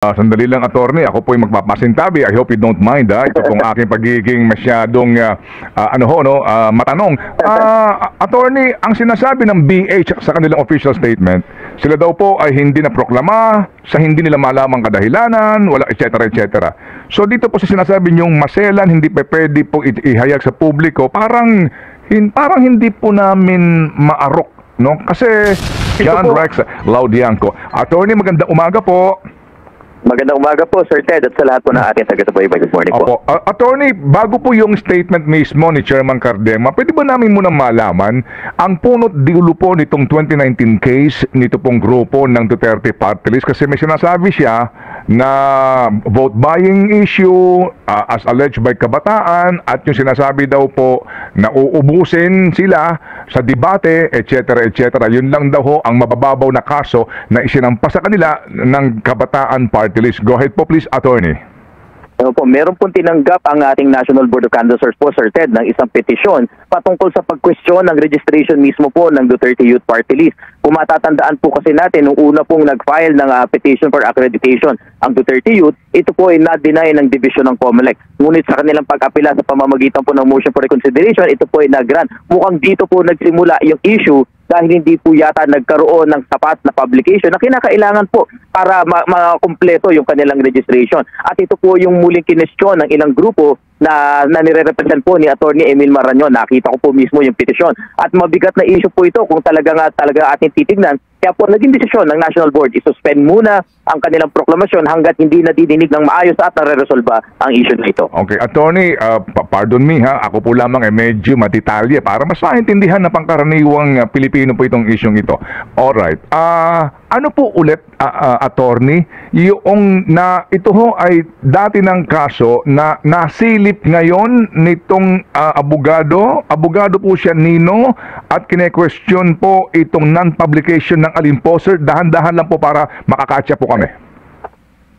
Sandali lang, attorney. Ako po yung magpapasintabi. I hope you don't mind. Ito pong aking pagiging masyadong matanong. Attorney, ang sinasabi ng BH sa kanilang official statement, sila daw po ay hindi na proklama, sa hindi nila malamang kadahilanan, wala etc. etc. So dito po sa sinasabi niyong maselan, hindi pa pwede po ihayag sa publiko, parang hindi po namin maarok, no? Kasi John Rex Laudianco. Attorney, magandang umaga po. Magandang umaga po, Sir Ted, at sa lahat po ng ating taga-subaybay. Good morning po. Attorney, bago po yung statement mismo ni Chairman Cardema, pwede ba namin muna malaman ang punot dulo po nitong 2019 case nito pong grupo ng Duterte Party List? Kasi may sinasabi siya na vote buying issue as alleged by kabataan, at yung sinasabi daw po na uubusin sila sa debate, etc. etc. Yun lang daw ho ang mabababaw na kaso na isinampas sa kanila ng Kabataan Party List. Go ahead po please, attorney. Meron pong tinanggap ang ating National Board of Canvassers po, Sir Ted, ng isang petisyon patungkol sa pag-question ng registration mismo po ng Duterte Youth Party List. Kung matatandaan po kasi natin, nung una pong nag-file ng petition for accreditation ang Duterte Youth, ito po ay na-deny ng division ng COMELEC. Ngunit sa kanilang pag-apila sa pamamagitan po ng motion for reconsideration, ito po ay nag-grant. Mukhang dito po nagsimula yung issue dahil hindi po yata nagkaroon ng sapat na publication na kinakailangan po para makumpleto yung kanilang registration. At ito po yung muling kinestyon ng ilang grupo na nire-represent po ni Attorney Emil Marañon. Nakita ko po mismo yung petisyon. At mabigat na issue po ito kung talaga ating titignan. Kaya po naging desisyon ng National Board i-suspend muna ang kanilang proklamasyon hanggat hindi nadidinig ng maayos at nare-resolba ang issue na ito. Okay, attorney, pardon me ha, ako po lamang medyo matitalye para mas maintindihan na pangkaraniwang Pilipino po itong isyong ito. Alright, ano po ulit, attorney, yung na ito ho ay dati ng kaso na nasilip ngayon nitong abogado po siya Nino, at kine-question po itong non-publication ng alimposer. Dahan-dahan lang po para makakatcha po kami.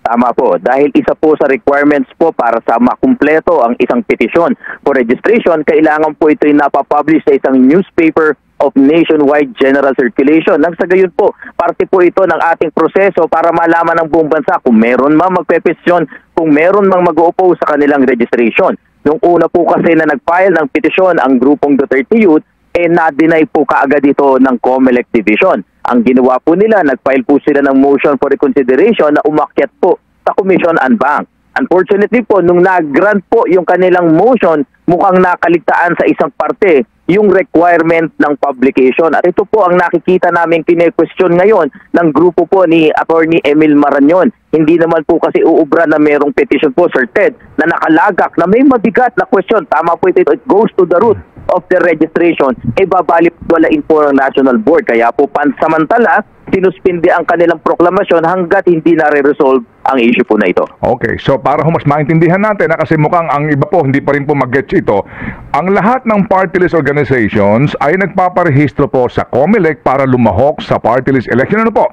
Tama po, dahil isa po sa requirements po para sa makumpleto ang isang petisyon for registration, kailangan po ito ay napapublish sa isang newspaper of nationwide general circulation. Nang sa gayon po, parte po ito ng ating proseso para malaman ng buong bansa kung meron mang magpepetisyon, kung meron mang mag-o-oppose sa kanilang registration. Nung una po kasi na nag-file ng petisyon ang grupong Duterte Youth, na-deny po kaagad ito ng COMELEC Division. Ang ginawa po nila, nag-file po sila ng motion for reconsideration na umakyat po sa Commission on Bank. Unfortunately po, nung nag-grant po yung kanilang motion, mukhang nakaligtaan sa isang parte yung requirement ng publication. At ito po ang nakikita namin kine-question ngayon ng grupo po ni Attorney Emil Marañon. Hindi naman po kasi uubra na merong petition po, Sir Ted, na nakalagak na may mabigat na question. Tama po ito, it goes to the root of the registration, babalik-walain po ng National Board. Kaya po pansamantala, sinuspindi ang kanilang proklamasyon hanggat hindi nare-resolve ang issue po na ito. Okay, so para mas maintindihan natin, kasi mukhang ang iba po hindi pa rin po mag-gets ito, ang lahat ng party list organizations ay nagpaparehistro po sa COMELEC para lumahok sa party list election. Ano po?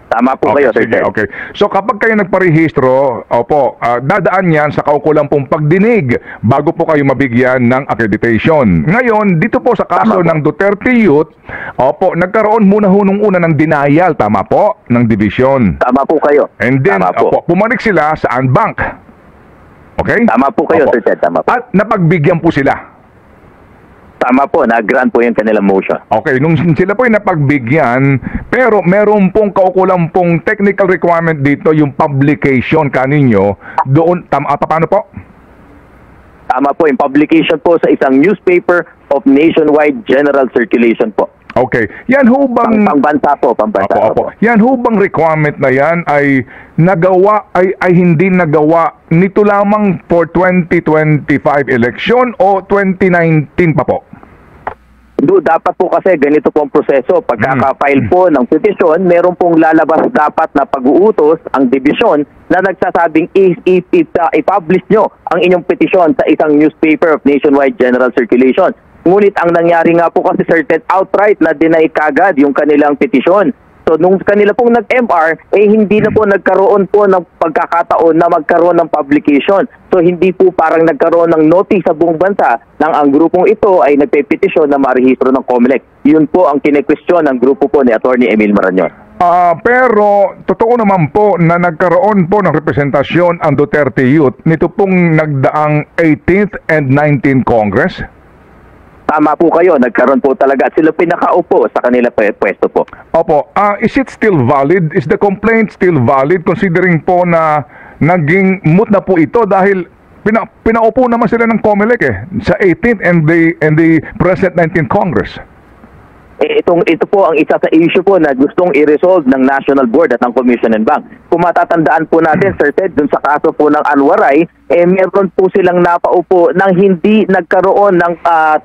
Tama po kayo, Sir Ted. Okay. So kapag kayo nagparehistro, dadaan yan sa kaukulang pong pagdinig bago po kayo mabigyan ng accreditation. Ngayon, dito po sa kaso ng Duterte Youth, nagkaroon muna nung una ng denial, tama po, ng division. Tama po kayo. And then, pumanik sila sa Anbank. Okay? Tama po kayo, Sir Ted. Tama po. At napagbigyan po sila. Tama po, nag-grant po yung kanilang motion. Okay, nung sila po ay napagbigyan, pero meron pong kaukulang pong technical requirement dito, yung publication kaninyo, doon, paano po? Tama po, yung publication po sa isang newspaper of nationwide general circulation po. Okay, yan ho bang... Pambansa po. Yan ho bang requirement na yan ay nagawa, ay hindi nagawa nito lamang for 2025 election o 2019 pa po? Dapat po kasi ganito po ang proseso. Pagkaka-file po ng petisyon, meron pong lalabas dapat na pag-uutos ang division na nagsasabing i-publish nyo ang inyong petisyon sa isang newspaper of nationwide general circulation. Ngunit ang nangyari nga po kasi, certain outright na deny kagad yung kanilang petisyon. So nung kanila pong nag-MR, hindi na po nagkaroon po ng pagkakataon na magkaroon ng publication. So hindi po parang nagkaroon ng notice sa buong bansa nang ang grupong ito ay nagpepetisyon na marehistro ng COMELEC. Yun po ang kine-question ng grupo po ni Attorney Emil Marañon. Pero totoo naman po na nagkaroon po ng representasyon ang Duterte Youth nito pong nagdaang 18th and 19th Congress. Tama po kayo, nagkaroon po talaga at sila pinakaupo sa kanila pwesto po. Opo, is it still valid? Is the complaint still valid considering po na naging moot na po ito dahil pinaupo naman sila ng COMELEC sa 18th and the present 19th Congress? Ito po ang isa sa issue po na gustong i-resolve ng National Board at ng Commission and Bank. Kung matatandaan po natin, Sir Ted, dun sa kaso po ng Anwaray, meron po silang napaupo nang hindi nagkaroon ng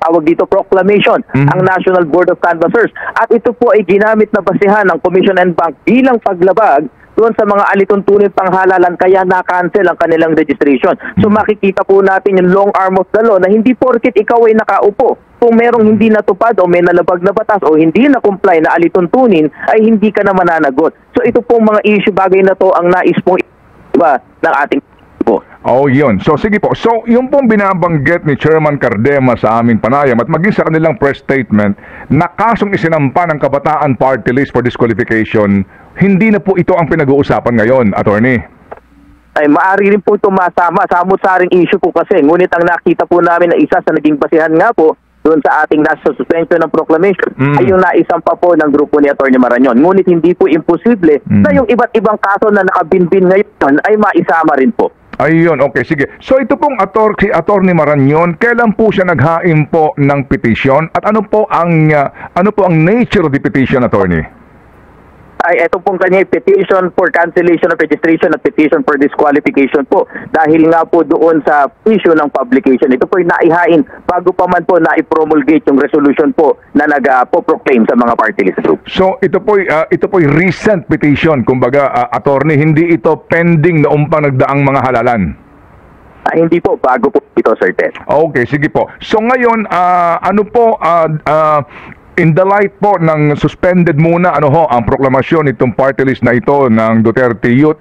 tawag dito proclamation ang National Board of Canvassers. At ito po ay ginamit na basihan ng Commission and Bank bilang paglabag doon sa mga alituntunin panghalalan kaya na-cancel ang kanilang registration. So makikita po natin yung long arm of the law na hindi porket ikaw ay nakaupo. Kung merong hindi natupad o may nalabag na batas o hindi na-comply na alituntunin ay hindi ka na mananagot. So ito pong mga issue bagay na to ang nais pong iba ng ating po. Oh, yun. So, sige po. So, yung pong binabanggit ni Chairman Cardema sa aming panayam at maging sa kanilang press statement na kasong isinampa ng Kabataan Party List for disqualification, hindi na po ito ang pinag-uusapan ngayon, attorney. Ay maaari rin po ito masama. Samot-saring issue po kasi. Ngunit ang nakita po namin na isa sa naging basihan nga po doon sa ating nasa suspension ng proclamation ay yung naisampa po ng grupo ni Atty. Marañon. Ngunit hindi po imposible na yung iba't ibang kaso na nakabinbin ngayon ay maisama rin po. Ayun, okay, sige. So ito pong si Atty. Marañon, kailan po siya naghain po ng petition at ano po ang nature of the petition, attorney? Ay ito pong kanya petition for cancellation of registration at petition for disqualification po dahil nga po doon sa issue ng publication. Ito po ay naihain bago pa man po na-promulgate yung resolution po na nag-proclaim sa mga party list group. So ito po ay recent petition, kumbaga attorney, hindi ito pending noong pang nagdaang mga halalan. Hindi po, bago po ito, Sir Ted. Okay, sige po. So ngayon, in the light po ng suspended muna ang proklamasyon itong party list na ito ng Duterte Youth,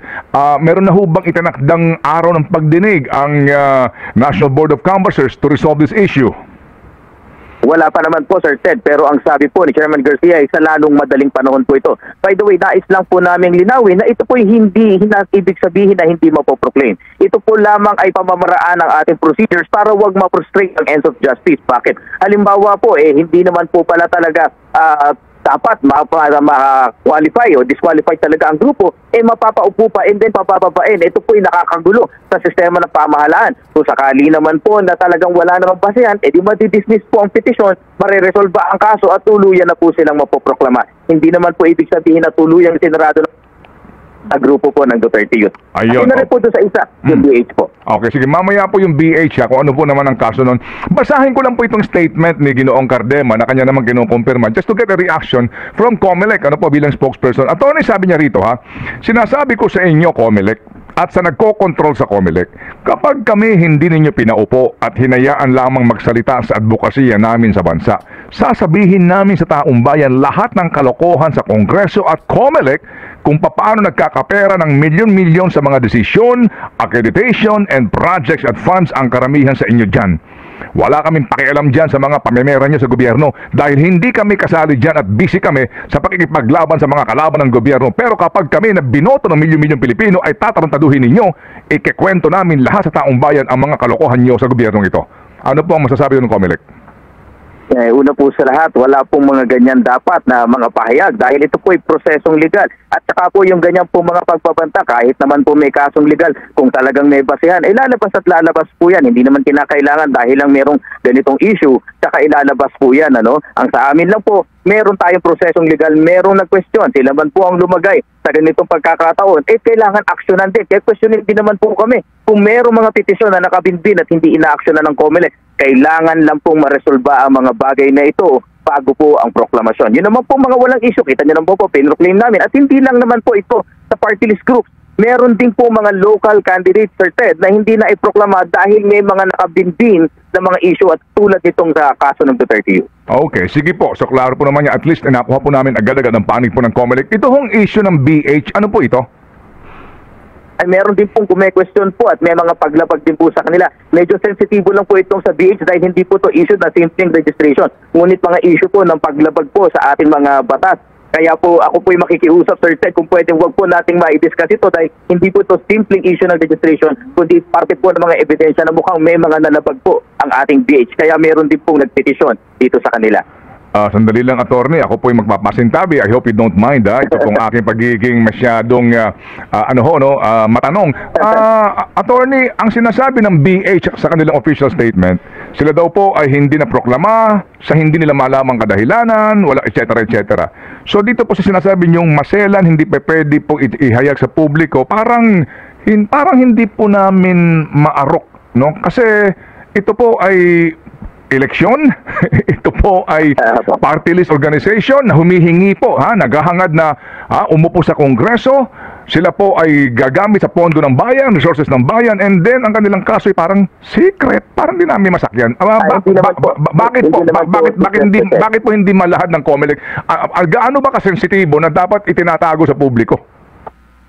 meron na ho bang itinakdang araw ng pagdinig ang National Board of Canvassers to resolve this issue? Wala pa naman po, Sir Ted, pero ang sabi po ni Chairman Garcia ay sa lalong madaling panahon po ito. By the way, nais lang po namin linawin na ito po hindi ibig sabihin na hindi mapoproclaim. Ito po lamang ay pamamaraan ng ating procedures para wag ma-frustrate ang ends of justice. Bakit? Halimbawa po, hindi naman po pala talaga dapat ma-qualify o disqualify talaga ang grupo, mapapaupo pa and then papapapain. Ito po ay nakakagulo sa sistema ng pamahalaan. Kung sakali naman po na talagang wala namang basehan, di madi-dismiss po ang petisyon, mariresolve ang kaso at tuluyan na po silang mapoproklama. Hindi naman po ibig sabihin na tuluyan sinarado na grupo po ng Duterte Youth. Ayun. At po doon sa isa, yung BH po. Okay, sige. Mamaya po yung BH kung ano po naman ang kaso nun. Basahin ko lang po itong statement ni Ginoong Cardema na kanya naman kinukumpirma just to get a reaction from COMELEC, bilang spokesperson. Attorney, sabi niya rito sinasabi ko sa inyo, COMELEC, at sa nagko-control sa COMELEC, kapag kami hindi ninyo pinaupo at hinayaan lamang magsalita sa advokasya namin sa bansa, sasabihin namin sa taong bayan lahat ng kalokohan sa Kongreso at COMELEC kung paano nagkakapera ng milyon-milyon sa mga desisyon, accreditation, and projects at funds ang karamihan sa inyo dyan. Wala kaming pakialam dyan sa mga pamemera nyo sa gobyerno dahil hindi kami kasali dyan at busy kami sa pakikipaglaban sa mga kalaban ng gobyerno. Pero kapag kami na binoto ng milyon-milyong Pilipino ay tatarantaduhin ninyo, ikikwento namin lahat sa taong bayan ang mga kalokohan nyo sa gobyernong ito. Ano po ang masasabi ng COMELEC? Una po sa lahat, wala pong mga ganyan dapat na mga pahayag dahil ito po ay prosesong legal. At saka po yung ganyan po mga pagpapanta, kahit naman po may kasong legal, kung talagang may basehan, lalabas at lalabas po yan. Hindi naman kinakailangan dahil lang merong ganitong issue, saka ilalabas po yan. Ang sa amin lang po, meron tayong prosesong legal, merong nag-question. Sila man po ang lumagay sa ganitong pagkakataon, kailangan aksyonan din. Kaya questionin din naman po kami. Kung merong mga petisyon na nakabinbin at hindi ina-aksyonan ng COMELEC, kailangan lang pong maresolba ang mga bagay na ito bago po ang proklamasyon. Yun naman po mga walang issue. Kita nyo naman po, pinroclaim namin. At hindi lang naman po ito sa party list group. Meron din po mga local candidates, Sir Ted, na hindi na iproklama dahil may mga nakabinbin na mga issue at tulad nitong sa kaso ng Duterte Youth. Okay, sige po. So klaro po naman niya. At least nakuha po namin agad-agad ang panig po ng COMELEC. Ito hong issue ng BH, ano po ito? Ay meron din pong kume-question po at may mga paglabag din po sa kanila. Medyo sensitibo lang po itong sa BH dahil hindi po ito issue na simpleng registration. Ngunit mga issue po ng paglabag po sa ating mga batas Kaya po ako po'y makikiusap, Sir Ted, kung pwede wag po nating ma-discuss ito dahil hindi po ito simpleng issue ng registration, kundi parte po ng mga ebidensya na mukhang may mga nalabag po ang ating BH. Kaya meron din pong nagpetisyon dito sa kanila. Sandali lang, attorney. Ako po'y magpapasintabi. I hope you don't mind. Ito pong aking pagiging masyadong matanong. Attorney, ang sinasabi ng BH sa kanilang official statement, sila daw po ay hindi na proklama, sa hindi nila malamang kadahilanan, wala, etc. etc. So dito po sa sinasabi niyong maselan, hindi pa pwede po ihayag sa publiko, parang hindi po namin maarok, no? Kasi ito po ay eleksyon. Ito po ay party list organization na humihingi po, naghahangad na umupo sa Kongreso. Sila po ay gagamit sa pondo ng bayan, resources ng bayan, and then ang kanilang kaso ay parang secret, parang di namin masakyan. Bakit po hindi malahad ng COMELEC? Gaano ba kasensitibo na dapat itinatago sa publiko?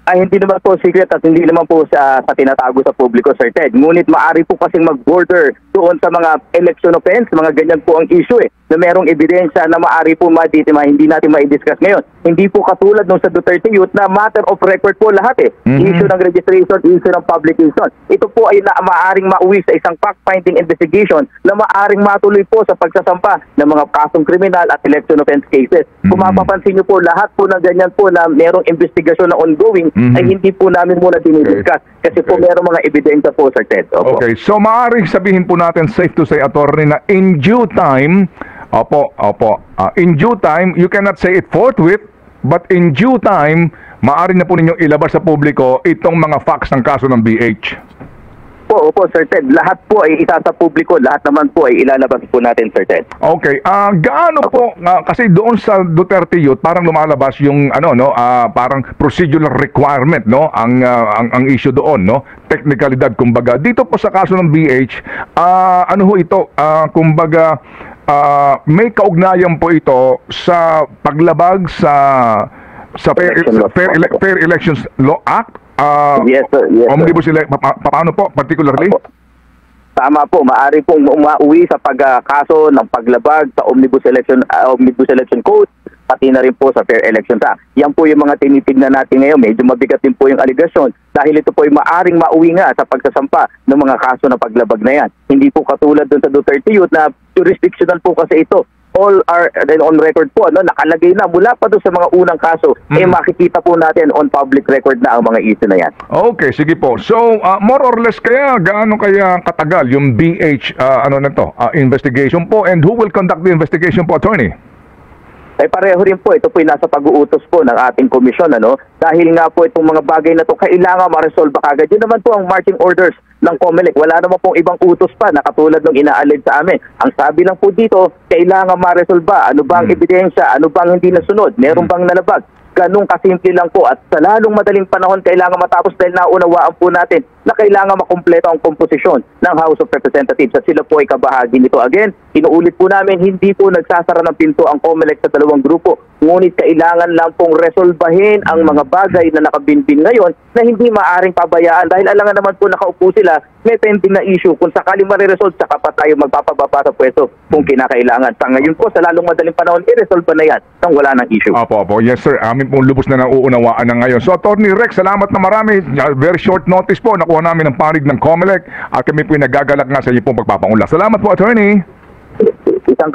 Ay hindi naman po secret at hindi naman po sa tinatago sa publiko, Sir Ted. Ngunit maaari po kasing mag-border doon sa mga election offense, mga ganyan po ang issue na merong ebidensya na maaari po hindi natin ma-discuss ngayon. Hindi po katulad nung sa Duterte Youth na matter of record po lahat Issue ng registration, issue ng publication. Ito po ay maaaring mauwi sa isang fact-finding investigation na maaaring matuloy po sa pagsasampa ng mga kasong kriminal at election offense cases. Kung mapapansin niyo po, lahat po ng ganyan po na merong investigasyon na ongoing, ay hindi po namin muna dinidiscuss kasi po merong mga ebidensya po, Sir Ted. Opo. Okay, so maaaring sabihin po natin, safe to say, attorney, na in due time, in due time, you cannot say it forthwith, but in due time, maaari na po ninyong ilabas sa publiko itong mga facts ng kaso ng BH. Opo, Sir Ted. Lahat po ay isa sa publiko, lahat naman po ay ilalabas po natin, Sir Ted. Okay. Gaano po, kasi doon sa Duterte Youth, parang lumalabas yung parang procedural requirement, no? Ang issue doon, no? Technicalidad, kumbaga. Dito po sa kaso ng BH, kumbaga, may kaugnayan po ito sa paglabag sa Fair Elections Law Act. Yes, sir. Yes, Omnibus paano po particularly? Tama po, maaari pong umauwi sa pagkaso ng paglabag sa Omnibus Election Code, pati na rin po sa Fair Elections Act. Yan po yung mga tinitignan natin ngayon. Medyo mabigat din po yung aligasyon dahil ito po ay maaring mauwi nga sa pagsasampa ng mga kaso ng paglabag na yan. Hindi po katulad dun sa Duterte Youth na jurisdictional po kasi ito. All are on record po, nakalagay na mula pa doon sa mga unang kaso, makikita po natin on public record na ang mga issue na yan. Okay, sige po. So, more or less gaano kaya katagal yung BH investigation po, and who will conduct the investigation po, attorney? Ay pareho rin po, ito po ay nasa pag-uutos po ng ating komisyon, dahil nga po itong mga bagay na ito kailangan ma-resolve agad. Yun naman po ang marching orders ng COMELEC. Wala naman pong ibang utos pa na katulad ng inaalid sa amin. Ang sabi lang po dito, kailangan ma-resolve ba? Ano bang ebidensya? Ano bang hindi nasunod? Meron bang nalabag? Ganun kasimple lang po, at sa lalong madaling panahon kailangan matapos dahil naunawaan po natin na kailangan makumpleto ang komposisyon ng House of Representatives at sila po ay kabahagi nito. Again, inuulit po namin, hindi po nagsasara ng pinto ang COMELEC sa dalawang grupo. Ngunit kailangan lang pong resolbahin ang mga bagay na nakabinbin ngayon na hindi maaring pabayaan dahil alangan naman po nakaupo sila, may pending na issue. Kung sakaling mariresolve, saka pa tayo magpapababa sa pwesto kung kinakailangan. Sa ngayon po, sa lalong madaling panahon, i-resolve na yan nang wala ng issue. Opo. Yes, sir. Amin pong lubos na nauunawaan na ngayon. So, Attorney Rex, salamat na marami. Very short notice po. Nakuha namin ang panig ng COMELEC at kami po nagagalak nga sa inyo pong pagpapangulas. Salamat po, Attorney. Isang